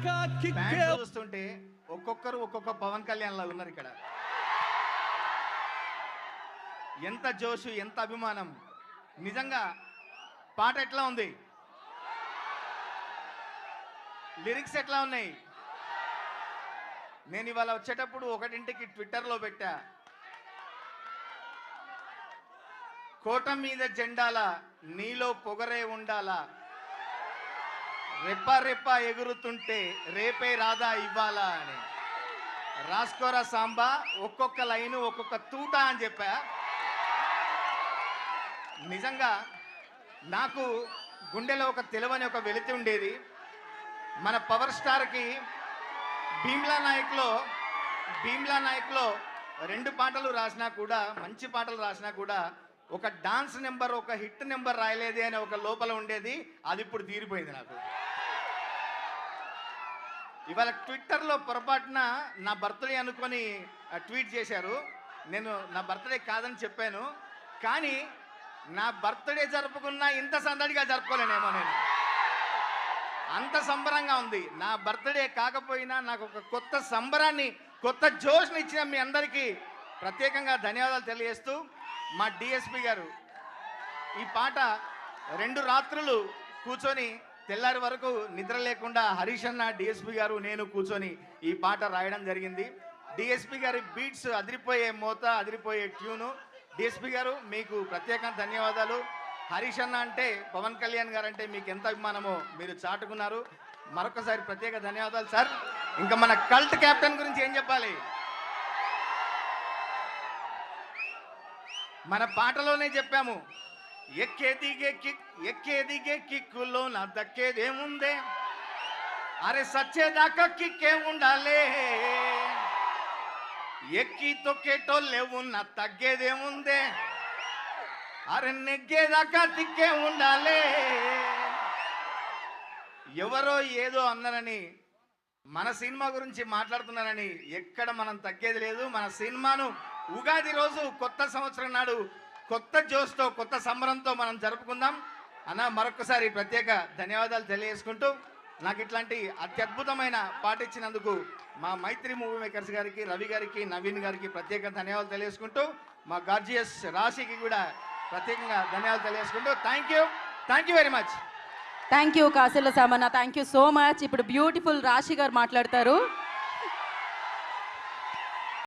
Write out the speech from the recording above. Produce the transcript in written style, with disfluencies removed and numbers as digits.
చూస్తుంటే ఒక్కొక్కరు ఒక్కొక్క పవన్ కళ్యాణ్ లాగా ఉన్నారు ఇక్కడ. ఎంత జోషు, ఎంత అభిమానం. నిజంగా పాట ఎట్లా ఉంది, లిరిక్స్ ఎట్లా ఉన్నాయి. నేను ఇవాళ వచ్చేటప్పుడు 1ంటికి ట్విట్టర్లో పెట్టా, కోట మీద జెండాల నీలో పొగరే ఉండాలా, రెప్ప రెప్ప ఎగురుతుంటే రేపే రాదా ఇవ్వాలా అని. రాస్కోరా సాంబా, ఒక్కొక్క లైను ఒక్కొక్క తూట అని చెప్పా. నిజంగా నాకు గుండెలో ఒక తెలివని ఒక వెలితి ఉండేది. మన పవర్ స్టార్కి భీమ్లా నాయక్లో 2 పాటలు రాసినా కూడా, మంచి పాటలు రాసినా కూడా ఒక డాన్స్ నెంబర్, ఒక హిట్ నెంబర్ రాయలేదే అనే ఒక లోపల ఉండేది. అది ఇప్పుడు తీరిపోయింది నాకు. ఇవాళ ట్విట్టర్లో పొరపాటున నా బర్త్డే అనుకొని ట్వీట్ చేశారు. నేను నా బర్త్డే కాదని చెప్పాను, కానీ నా బర్త్డే జరుపుకున్నా ఇంత సందడిగా జరుపుకోలేనేమో నేను. అంత సంబరంగా ఉంది. నా బర్త్డే కాకపోయినా నాకు ఒక కొత్త సంబరాన్ని, కొత్త జోష్ని ఇచ్చిన మీ అందరికీ ప్రత్యేకంగా ధన్యవాదాలు తెలియజేస్తూ, మా డిఎస్పి గారు ఈ పాట 2 రాత్రులు కూర్చొని తెల్లారి వరకు నిద్ర లేకుండా హరీష్ అన్న, డిఎస్పి గారు, నేను కూర్చొని ఈ పాట రాయడం జరిగింది. డిఎస్పి గారి బీట్స్ అదిరిపోయే మోత, అదిరిపోయే ట్యూను. డిఎస్పి గారు మీకు ప్రత్యేక ధన్యవాదాలు. హరీష్ అన్న అంటే, పవన్ కళ్యాణ్ గారు అంటే మీకు ఎంత అభిమానమో మీరు చాటుకున్నారు. మరొకసారి ప్రత్యేక ధన్యవాదాలు సార్. ఇంకా మన కల్ట్ కెప్టెన్ గురించి ఏం చెప్పాలి, మన పాటలోనే చెప్పాము, ఎక్కే దిగే కిక్కులో నా దక్కేదేముందే, అరే సచ్చేదాకా కిక్కే ఉండాలే, ఎక్కి తొక్కేటోళ్ళే ఉన్న తగ్గేదేముందే, అరే నెగ్గేదాకా తిక్కే ఉండాలే. ఎవరో ఏదో అన్నారని, మన సినిమా గురించి మాట్లాడుతున్నారని ఎక్కడ మనం తగ్గేది లేదు. మన సినిమాను ఉగాది రోజు, కొత్త సంవత్సరం నాడు కొత్త జోష్తో, కొత్త సంబరంతో మనం జరుపుకుందాం అన్న. మరొకసారి ప్రత్యేక ధన్యవాదాలు తెలియజేసుకుంటూ, నాకు ఇట్లాంటి అత్యద్భుతమైన పాట ఇచ్చినందుకు మా మైత్రి మూవీ మేకర్స్ గారికి, రవి గారికి, నవీన్ గారికి ప్రత్యేక ధన్యవాదాలు తెలియజేసుకుంటూ, మా గార్జియస్ రాశికి కూడా ప్రత్యేకంగా ధన్యవాదాలు తెలియజేసుకుంటూ, thank you very much. Thank you Kasila Samanna, thank you so much. ఇప్పుడు బ్యూటిఫుల్ రాశి గారు మాట్లాడతారు.